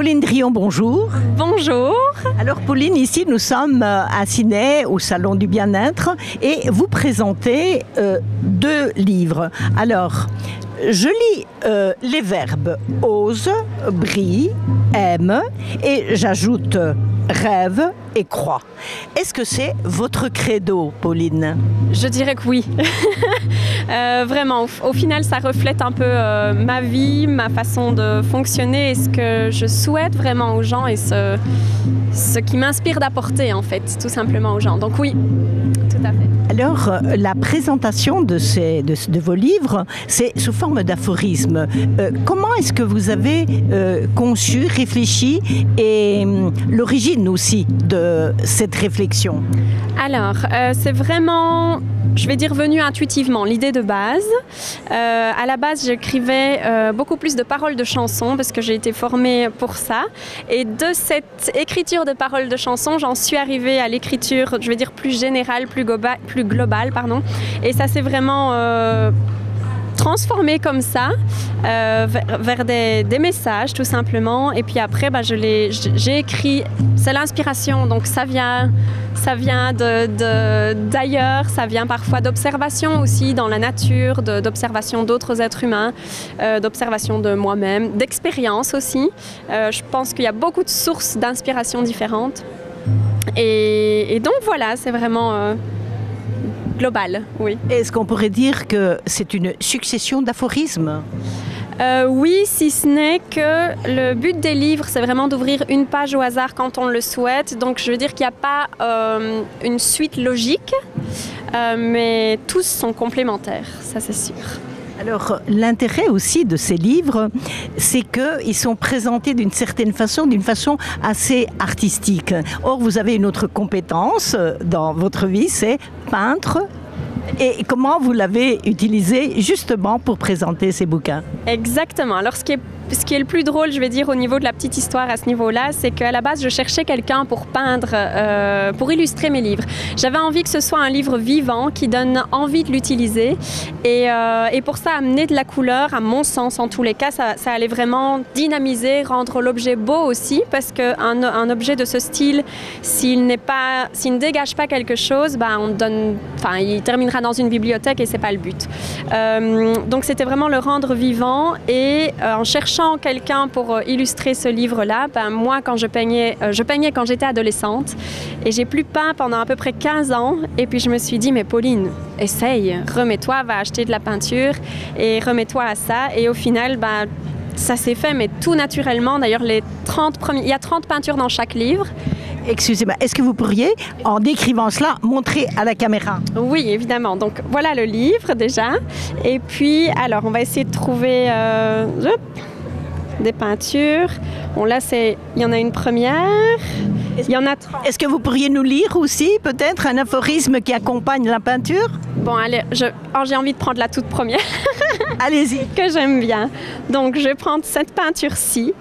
Pauline Drion, bonjour. Bonjour. Alors Pauline, ici nous sommes à Ciney, au Salon du Bien-être, et vous présentez 2 livres. Alors, je lis les verbes ose, brille, aime, et j'ajoute rêve et croit. Est-ce que c'est votre credo, Pauline? Je dirais que oui. Vraiment, au final, ça reflète un peu ma vie, ma façon de fonctionner et ce que je souhaite vraiment aux gens et ce qui m'inspire d'apporter, en fait, tout simplement aux gens. Donc oui, tout à fait. Alors, la présentation de vos livres, c'est sous forme d'aphorisme. Comment est-ce que vous avez conçu, réfléchi et l'origine aussi de cette réflexion? Alors, c'est vraiment, je vais dire, venu intuitivement, l'idée de base. À la base, j'écrivais beaucoup plus de paroles de chansons parce que j'ai été formée pour ça. Et de cette écriture de paroles de chansons, j'en suis arrivée à l'écriture, je vais dire, plus générale, plus globale, pardon. Et ça s'est vraiment transformé comme ça vers des messages tout simplement, et puis après j'ai écrit, c'est l'inspiration, donc ça vient d'ailleurs, ça vient parfois d'observations aussi dans la nature, d'observations d'autres êtres humains, d'observations de moi-même, d'expériences aussi. Je pense qu'il y a beaucoup de sources d'inspiration différentes et donc voilà, c'est vraiment global, oui. Est-ce qu'on pourrait dire que c'est une succession d'aphorismes? Oui, si ce n'est que le but des livres, c'est vraiment d'ouvrir une page au hasard quand on le souhaite. Donc je veux dire qu'il n'y a pas une suite logique, mais tous sont complémentaires, ça c'est sûr. Alors, l'intérêt aussi de ces livres, c'est qu'ils sont présentés d'une certaine façon, d'une façon assez artistique. Or, vous avez une autre compétence dans votre vie, c'est peintre. Et comment vous l'avez utilisé justement pour présenter ces bouquins? Exactement. Alors, ce qui est le plus drôle, je vais dire, au niveau de la petite histoire à ce niveau-là, c'est qu'à la base, je cherchais quelqu'un pour peindre, pour illustrer mes livres. J'avais envie que ce soit un livre vivant qui donne envie de l'utiliser. Et pour ça, amener de la couleur, à mon sens, en tous les cas, ça allait vraiment dynamiser, rendre l'objet beau aussi, parce qu'un objet de ce style, s'il ne dégage pas quelque chose, il terminera dans une bibliothèque et c'est pas le but. Donc c'était vraiment le rendre vivant, et en cherchant quelqu'un pour illustrer ce livre-là, moi quand je peignais quand j'étais adolescente, et j'ai plus peint pendant à peu près 15 ans, et puis je me suis dit, mais Pauline, essaye, remets-toi, va acheter de la peinture et remets-toi à ça, et au final, ça s'est fait, mais tout naturellement. D'ailleurs, il y a 30 peintures dans chaque livre. Excusez-moi, est-ce que vous pourriez, en décrivant cela, montrer à la caméra? Oui, évidemment. Donc, voilà le livre déjà. Et puis, alors, on va essayer de trouver des peintures. Bon, là, il y en a une première. Il y en a 30. Est-ce que vous pourriez nous lire aussi, peut-être, un aphorisme qui accompagne la peinture? Bon, allez, j'ai envie de prendre la toute première. Allez-y. Que j'aime bien. Donc, je vais prendre cette peinture-ci.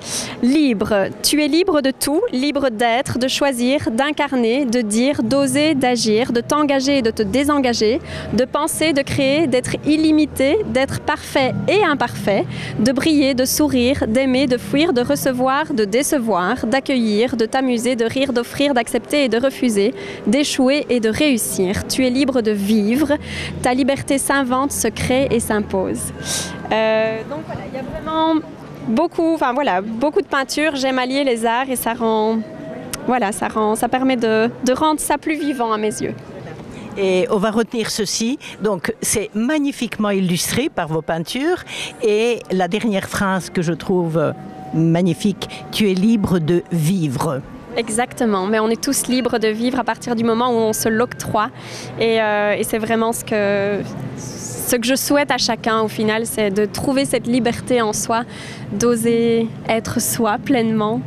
Libre. Tu es libre de tout, libre d'être, de choisir, d'incarner, de dire, d'oser, d'agir, de t'engager et de te désengager, de penser, de créer, d'être illimité, d'être parfait et imparfait, de briller, de sourire, d'aimer, de fuir, de recevoir, de décevoir, d'accueillir, de t'amuser, de rire, d'offrir, d'accepter et de refuser, d'échouer et de réussir. Tu es libre de vivre. Ta liberté s'invente, se crée et s'impose. Donc voilà, il y a vraiment beaucoup de peintures. J'aime allier les arts et ça permet de rendre ça plus vivant à mes yeux. Et on va retenir ceci. Donc, c'est magnifiquement illustré par vos peintures. Et la dernière phrase que je trouve magnifique, tu es libre de vivre. Exactement, mais on est tous libres de vivre à partir du moment où on se l'octroie. Et c'est vraiment ce que je souhaite à chacun au final, c'est de trouver cette liberté en soi, d'oser être soi pleinement.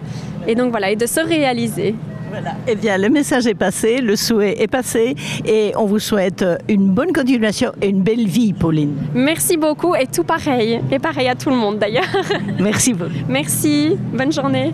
Et donc voilà, et de se réaliser. Voilà. Eh bien, le message est passé, le souhait est passé, et on vous souhaite une bonne continuation et une belle vie, Pauline. Merci beaucoup, et tout pareil. Et pareil à tout le monde d'ailleurs. Merci beaucoup. Merci, bonne journée.